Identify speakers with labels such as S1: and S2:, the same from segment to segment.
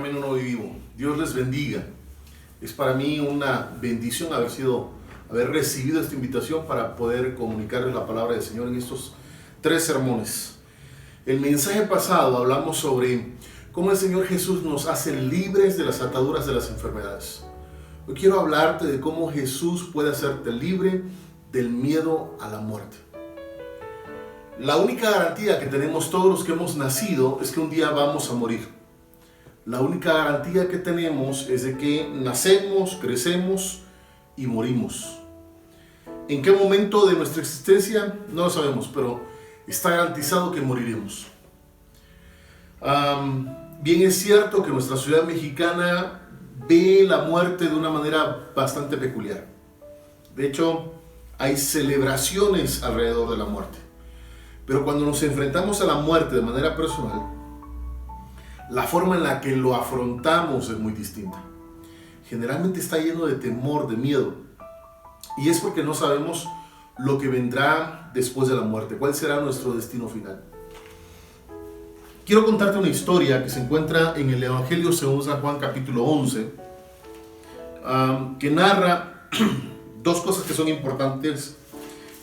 S1: Camino Nuevo y Vivo. Dios les bendiga. Es para mí una bendición haber recibido esta invitación para poder comunicarles la palabra del Señor en estos 3 sermones. El mensaje pasado hablamos sobre cómo el Señor Jesús nos hace libres de las ataduras de las enfermedades. Hoy quiero hablarte de cómo Jesús puede hacerte libre del miedo a la muerte. La única garantía que tenemos todos los que hemos nacido es que un día vamos a morir. La única garantía que tenemos es de que nacemos, crecemos y morimos. ¿En qué momento de nuestra existencia? No lo sabemos, pero está garantizado que moriremos. Bien es cierto que nuestra sociedad mexicana ve la muerte de una manera bastante peculiar. De hecho, hay celebraciones alrededor de la muerte. Pero cuando nos enfrentamos a la muerte de manera personal, la forma en la que lo afrontamos es muy distinta. Generalmente está lleno de temor, de miedo. Y es porque no sabemos lo que vendrá después de la muerte, cuál será nuestro destino final. Quiero contarte una historia que se encuentra en el Evangelio según San Juan capítulo 11, que narra 2 cosas que son importantes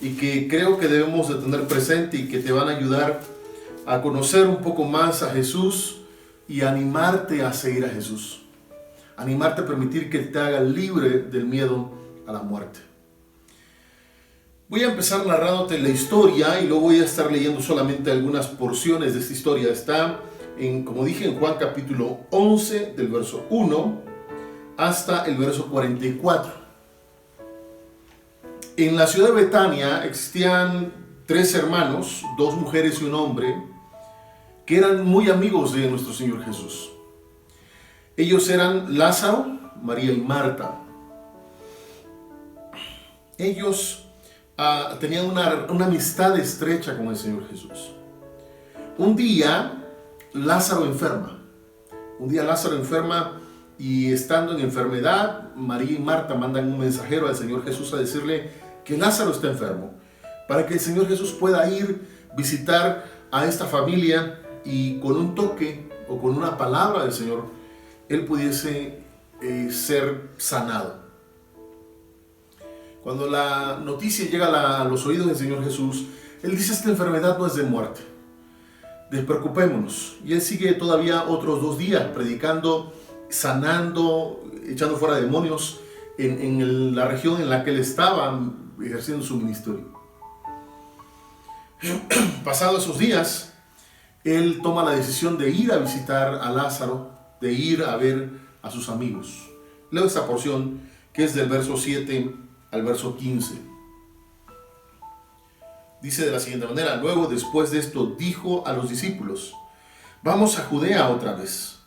S1: y que creo que debemos de tener presente y que te van a ayudar a conocer un poco más a Jesús y animarte a seguir a Jesús. Animarte a permitir que te haga libre del miedo a la muerte. Voy a empezar narrándote la historia y luego voy a estar leyendo solamente algunas porciones de esta historia. Está, como dije, en Juan capítulo 11, del verso 1 hasta el verso 44. En la ciudad de Betania existían 3 hermanos, 2 mujeres y un hombre, que eran muy amigos de nuestro Señor Jesús. Ellos eran Lázaro, María y Marta. Ellos tenían una amistad estrecha con el Señor Jesús. Un día Lázaro enferma y estando en enfermedad, María y Marta mandan un mensajero al Señor Jesús a decirle que Lázaro está enfermo, para que el Señor Jesús pueda ir visitar a esta familia y con un toque o con una palabra del Señor, él pudiese ser sanado. Cuando la noticia llega a los oídos del Señor Jesús, él dice: esta enfermedad no es de muerte, despreocupémonos. Y él sigue todavía otros 2 días predicando, sanando, echando fuera demonios en la región en la que él estaba ejerciendo su ministerio. Pasados esos días, él toma la decisión de ir a visitar a Lázaro, de ir a ver a sus amigos. Leo esta porción que es del verso 7 al verso 15. Dice de la siguiente manera: luego, después de esto, dijo a los discípulos: vamos a Judea otra vez.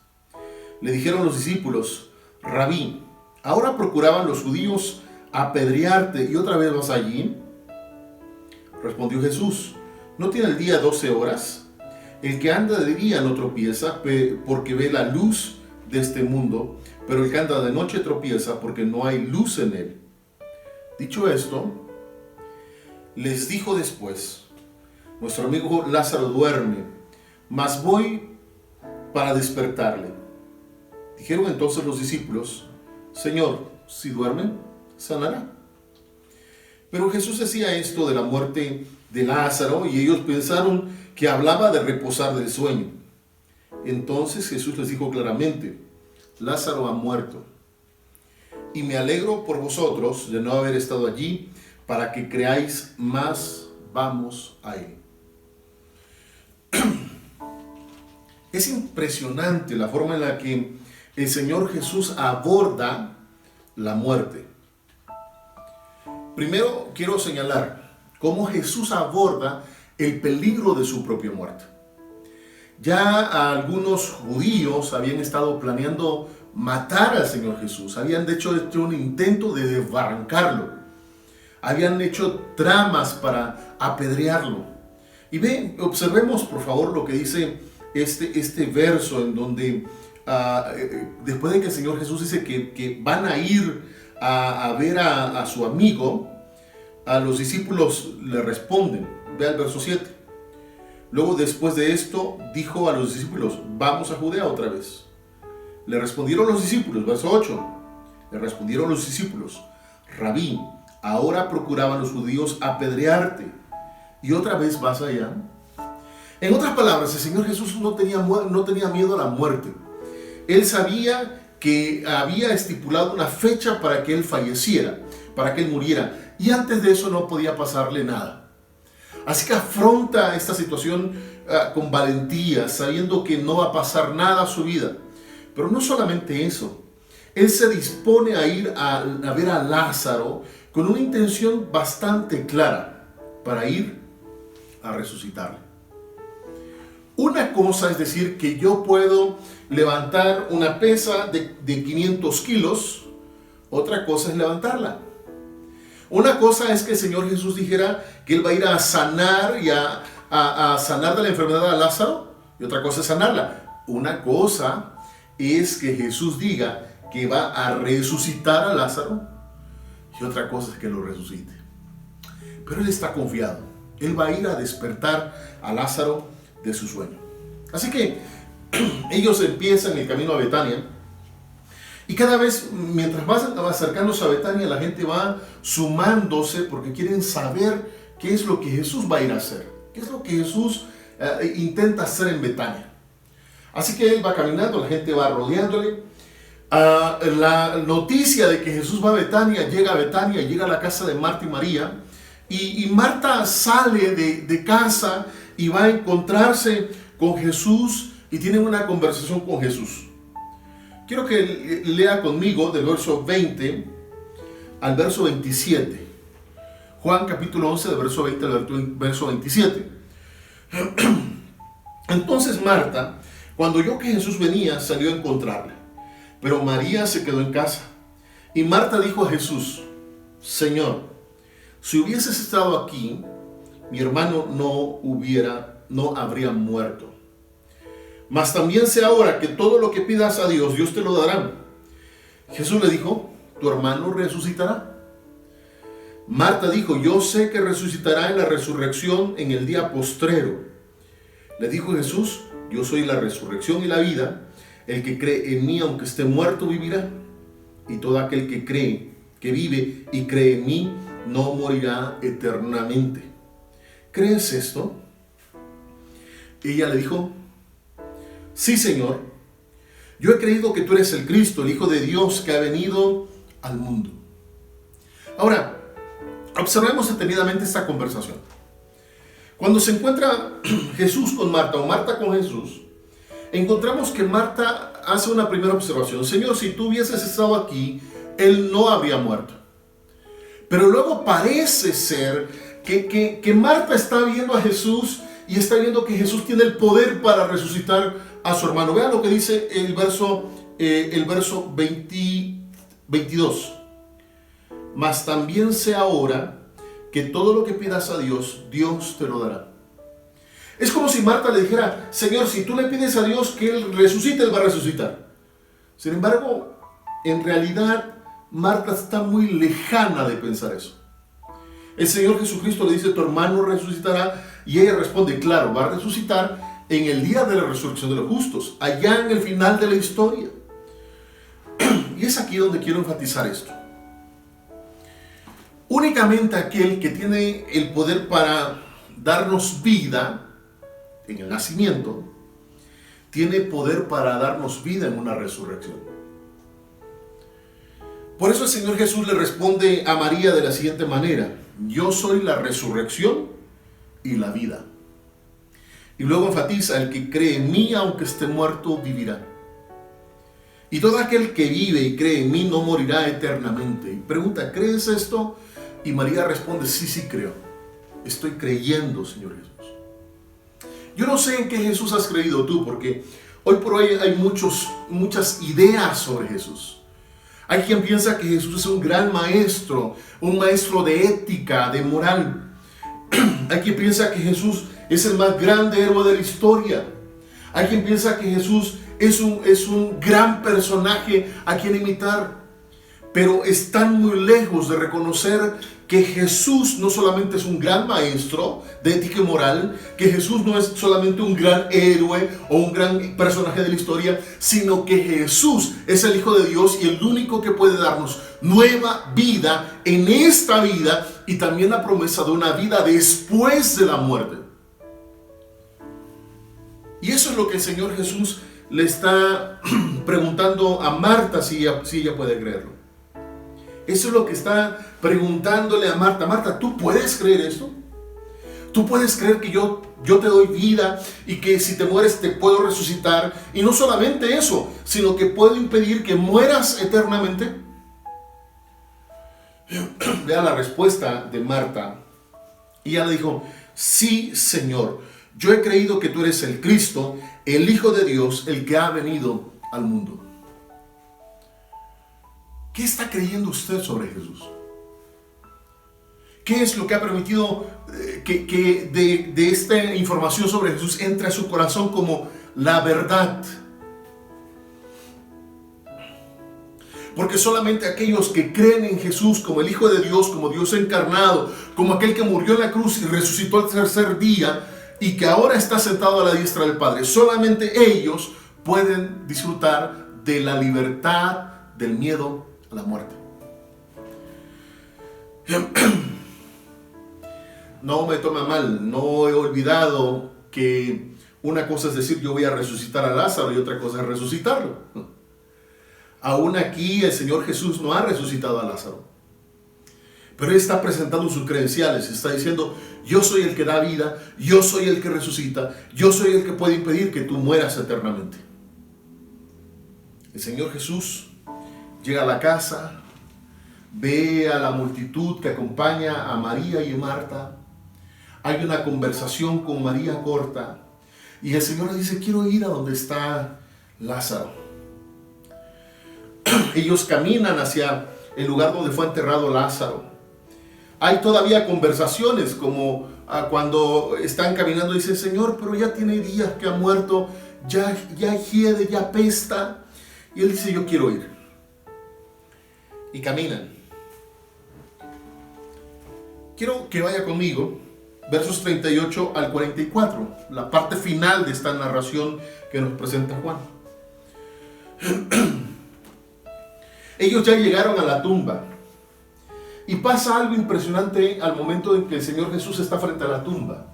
S1: Le dijeron los discípulos: Rabí, ¿ahora procuraban los judíos apedrearte y otra vez vas allí? Respondió Jesús: ¿no tiene el día 12 horas? El que anda de día no tropieza porque ve la luz de este mundo, pero el que anda de noche tropieza porque no hay luz en él. Dicho esto, les dijo después: nuestro amigo Lázaro duerme, mas voy para despertarle. Dijeron entonces los discípulos: Señor, si duerme, sanará. Pero Jesús decía esto de la muerte de Lázaro y ellos pensaron que hablaba de reposar del sueño. Entonces Jesús les dijo claramente: Lázaro ha muerto, y me alegro por vosotros de no haber estado allí para que creáis más. Vamos a él. Es impresionante la forma en la que el Señor Jesús aborda la muerte. Primero quiero señalar cómo Jesús aborda el peligro de su propia muerte. Ya algunos judíos habían estado planeando matar al Señor Jesús, habían de hecho un intento de desbarrancarlo, habían hecho tramas para apedrearlo. Y observemos por favor lo que dice este verso en donde después de que el Señor Jesús dice que van a ir a ver a su amigo, a los discípulos le responden. Ve al verso 7. Luego, después de esto, dijo a los discípulos: vamos a Judea otra vez. Le respondieron los discípulos, verso 8. Le respondieron los discípulos: Rabí, ahora procuraban los judíos apedrearte, y otra vez vas allá. En otras palabras, el Señor Jesús no tenía miedo a la muerte. Él sabía que había estipulado una fecha para que Él falleciera, para que Él muriera, y antes de eso no podía pasarle nada. Así que afronta esta situación con valentía, sabiendo que no va a pasar nada a su vida. Pero no solamente eso, Él se dispone a ir a ver a Lázaro con una intención bastante clara, para ir a resucitarle. Una cosa es decir que yo puedo levantar una pesa de 500 kilos, otra cosa es levantarla. Una cosa es que el Señor Jesús dijera que Él va a ir a sanar y a sanar de la enfermedad a Lázaro, y otra cosa es sanarla. Una cosa es que Jesús diga que va a resucitar a Lázaro, y otra cosa es que lo resucite. Pero Él está confiado. Él va a ir a despertar a Lázaro de su sueño. Así que ellos empiezan el camino a Betania, y cada vez mientras van acercándose a Betania, la gente va sumándose porque quieren saber qué es lo que Jesús va a ir a hacer, qué es lo que Jesús intenta hacer en Betania. Así que Él va caminando, la gente va rodeándole. La noticia de que Jesús va a Betania, llega a la casa de Marta y María, y Marta sale de casa y va a encontrarse con Jesús y tienen una conversación con Jesús. Quiero que lea conmigo del verso 20 al verso 27. Juan capítulo 11, del verso 20 al verso 27. Entonces Marta, cuando oyó que Jesús venía, salió a encontrarle, pero María se quedó en casa. Y Marta dijo a Jesús: Señor, si hubieses estado aquí, mi hermano no habría muerto. Mas también sé ahora que todo lo que pidas a Dios, Dios te lo dará. Jesús le dijo: tu hermano resucitará. Marta dijo: yo sé que resucitará en la resurrección en el día postrero. Le dijo Jesús: yo soy la resurrección y la vida. El que cree en mí, aunque esté muerto, vivirá. Y todo aquel que vive y cree en mí, no morirá eternamente. ¿Crees esto? Ella le dijo: sí, Señor, yo he creído que tú eres el Cristo, el Hijo de Dios, que ha venido al mundo. Ahora, observemos detenidamente esta conversación. Cuando se encuentra Jesús con Marta o Marta con Jesús, encontramos que Marta hace una primera observación: Señor, si tú hubieses estado aquí, él no habría muerto. Pero luego parece ser que Marta está viendo a Jesús y está viendo que Jesús tiene el poder para resucitar a su hermano. Vean lo que dice el verso 22. Mas también sé ahora que todo lo que pidas a Dios, Dios te lo dará. Es como si Marta le dijera: Señor, si tú le pides a Dios que Él resucite, Él va a resucitar. Sin embargo, en realidad, Marta está muy lejana de pensar eso. El Señor Jesucristo le dice: tu hermano resucitará, y ella responde: claro, va a resucitar en el día de la resurrección de los justos, allá en el final de la historia. Y es aquí donde quiero enfatizar esto. Únicamente aquel que tiene el poder para darnos vida en el nacimiento, tiene poder para darnos vida en una resurrección. Por eso el Señor Jesús le responde a María de la siguiente manera: yo soy la resurrección y la vida. Y luego enfatiza: el que cree en mí, aunque esté muerto, vivirá. Y todo aquel que vive y cree en mí no morirá eternamente. Y pregunta: ¿crees esto? Y María responde: sí, sí creo. Estoy creyendo, Señor Jesús. Yo no sé en qué Jesús has creído tú, porque hoy por hoy hay muchas ideas sobre Jesús. Hay quien piensa que Jesús es un gran maestro, un maestro de ética, de moral. Hay quien piensa que Jesús es el más grande héroe de la historia. Hay quien piensa que Jesús es un gran personaje a quien imitar. Pero están muy lejos de reconocer que Jesús no solamente es un gran maestro de ética y moral, que Jesús no es solamente un gran héroe o un gran personaje de la historia, sino que Jesús es el Hijo de Dios y el único que puede darnos nueva vida en esta vida y también la promesa de una vida después de la muerte. Y eso es lo que el Señor Jesús le está preguntando a Marta si ella puede creerlo. Eso es lo que está preguntándole a Marta. Marta, ¿tú puedes creer esto? ¿Tú puedes creer que yo te doy vida y que si te mueres te puedo resucitar? Y no solamente eso, sino que puedo impedir que mueras eternamente. Vea la respuesta de Marta. Y ella le dijo, sí, Señor, yo he creído que tú eres el Cristo, el Hijo de Dios, el que ha venido al mundo. ¿Qué está creyendo usted sobre Jesús? ¿Qué es lo que ha permitido que de esta información sobre Jesús entre a su corazón como la verdad? Porque solamente aquellos que creen en Jesús como el Hijo de Dios, como Dios encarnado, como aquel que murió en la cruz y resucitó al tercer día y que ahora está sentado a la diestra del Padre, solamente ellos pueden disfrutar de la libertad del miedo a la muerte. No me tome mal, no he olvidado que una cosa es decir yo voy a resucitar a Lázaro y otra cosa es resucitarlo. Aún aquí el Señor Jesús no ha resucitado a Lázaro, pero Él está presentando sus credenciales, está diciendo yo soy el que da vida, yo soy el que resucita, yo soy el que puede impedir que tú mueras eternamente. El Señor Jesús llega a la casa, ve a la multitud que acompaña a María y a Marta. Hay una conversación con María corta y el Señor le dice, quiero ir a donde está Lázaro. Ellos caminan hacia el lugar donde fue enterrado Lázaro. Hay todavía conversaciones como cuando están caminando y dice, Señor, pero ya tiene días que ha muerto, ya hiede, ya apesta. Y él dice, yo quiero ir. Y caminan. Quiero que vaya conmigo, versos 38 al 44, la parte final de esta narración que nos presenta Juan. Ellos ya llegaron a la tumba. Y pasa algo impresionante al momento en que el Señor Jesús está frente a la tumba.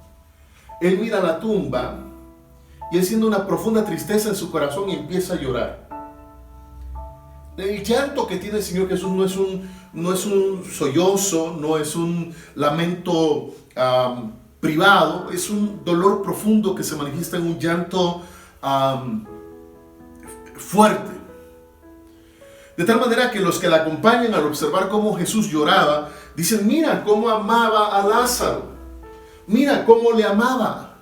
S1: Él mira la tumba y él siente una profunda tristeza en su corazón y empieza a llorar. El llanto que tiene el Señor Jesús no es un sollozo, no es un lamento privado, es un dolor profundo que se manifiesta en un llanto fuerte. De tal manera que los que la acompañan al observar cómo Jesús lloraba, dicen, mira cómo amaba a Lázaro, mira cómo le amaba.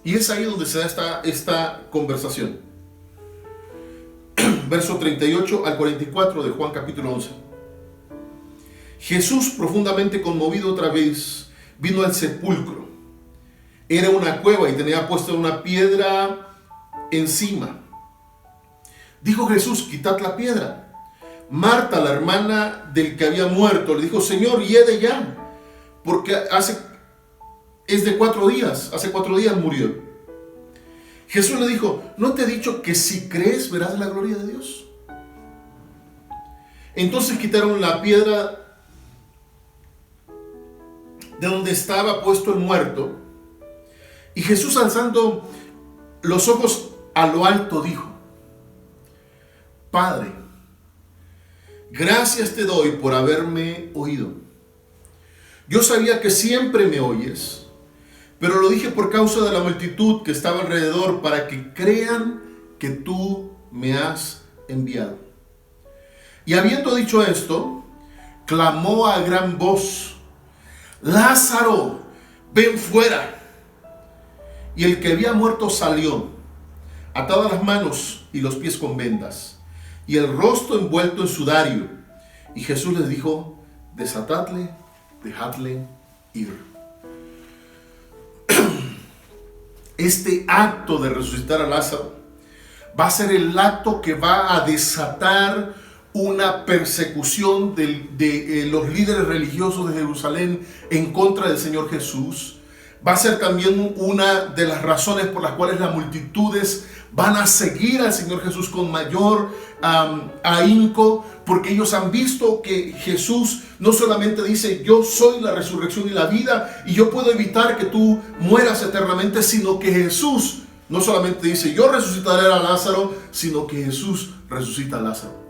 S1: Y es ahí donde se da esta conversación. Verso 38 al 44 de Juan capítulo 11. Jesús, profundamente conmovido otra vez, vino al sepulcro. Era una cueva y tenía puesta una piedra encima. Dijo Jesús, quitad la piedra. Marta, la hermana del que había muerto, le dijo, Señor, hiede ya, porque es de 4 días, hace 4 días murió. Jesús le dijo, ¿no te he dicho que si crees verás la gloria de Dios? Entonces quitaron la piedra de donde estaba puesto el muerto, y Jesús, alzando los ojos a lo alto, dijo, Padre, gracias te doy por haberme oído. Yo sabía que siempre me oyes, pero lo dije por causa de la multitud que estaba alrededor, para que crean que tú me has enviado. Y habiendo dicho esto, clamó a gran voz, Lázaro, ven fuera. Y el que había muerto salió, atadas las manos y los pies con vendas, y el rostro envuelto en sudario. Y Jesús les dijo, desatadle, dejadle ir. Este acto de resucitar a Lázaro va a ser el acto que va a desatar una persecución de los líderes religiosos de Jerusalén en contra del Señor Jesús. Va a ser también una de las razones por las cuales las multitudes van a seguir al Señor Jesús con mayor ahínco, porque ellos han visto que Jesús no solamente dice: yo soy la resurrección y la vida y yo puedo evitar que tú mueras eternamente, sino que Jesús no solamente dice: yo resucitaré a Lázaro, sino que Jesús resucita a Lázaro.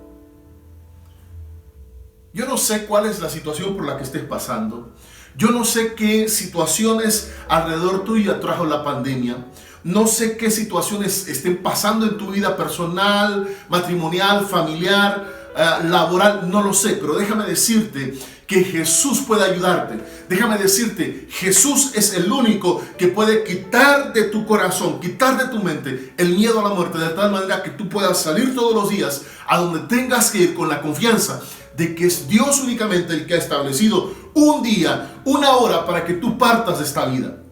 S1: Yo no sé cuál es la situación por la que estés pasando. Yo no sé qué situaciones alrededor tuya trajo la pandemia. No sé qué situaciones estén pasando en tu vida personal, matrimonial, familiar, laboral. No lo sé, pero déjame decirte que Jesús puede ayudarte. Déjame decirte, Jesús es el único que puede quitar de tu corazón, quitar de tu mente el miedo a la muerte, de tal manera que tú puedas salir todos los días a donde tengas que ir con la confianza de que es Dios únicamente el que ha establecido un día, una hora para que tú partas de esta vida.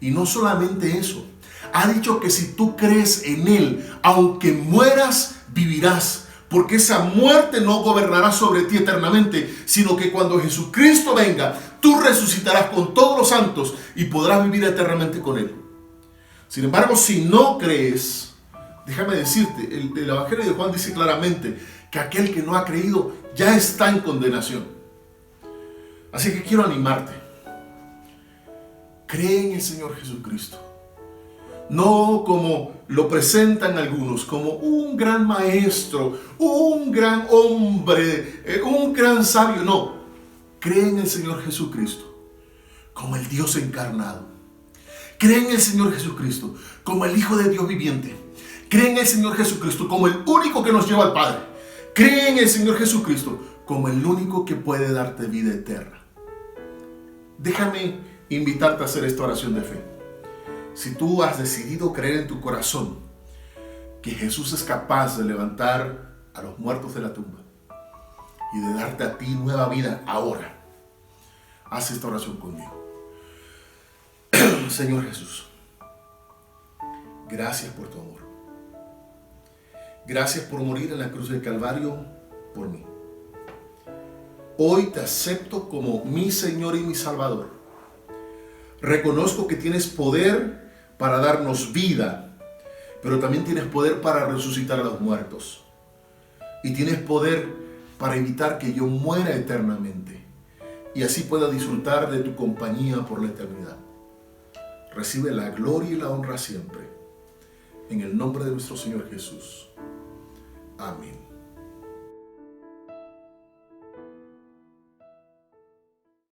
S1: Y no solamente eso, ha dicho que si tú crees en Él, aunque mueras, vivirás. Porque esa muerte no gobernará sobre ti eternamente, sino que cuando Jesucristo venga, tú resucitarás con todos los santos y podrás vivir eternamente con Él. Sin embargo, si no crees, déjame decirte, el Evangelio de Juan dice claramente que aquel que no ha creído ya está en condenación. Así que quiero animarte. Cree en el Señor Jesucristo. No como lo presentan algunos, como un gran maestro, un gran hombre, un gran sabio. No, cree en el Señor Jesucristo como el Dios encarnado. Cree en el Señor Jesucristo como el Hijo de Dios viviente. Cree en el Señor Jesucristo como el único que nos lleva al Padre. Cree en el Señor Jesucristo como el único que puede darte vida eterna. Déjame invitarte a hacer esta oración de fe. Si tú has decidido creer en tu corazón que Jesús es capaz de levantar a los muertos de la tumba y de darte a ti nueva vida ahora, haz esta oración conmigo. Señor Jesús, gracias por tu amor. Gracias por morir en la cruz del Calvario por mí. Hoy te acepto como mi Señor y mi Salvador. Reconozco que tienes poder para darnos vida, pero también tienes poder para resucitar a los muertos. Y tienes poder para evitar que yo muera eternamente y así pueda disfrutar de tu compañía por la eternidad. Recibe la gloria y la honra siempre. En el nombre de nuestro Señor Jesús. Amén.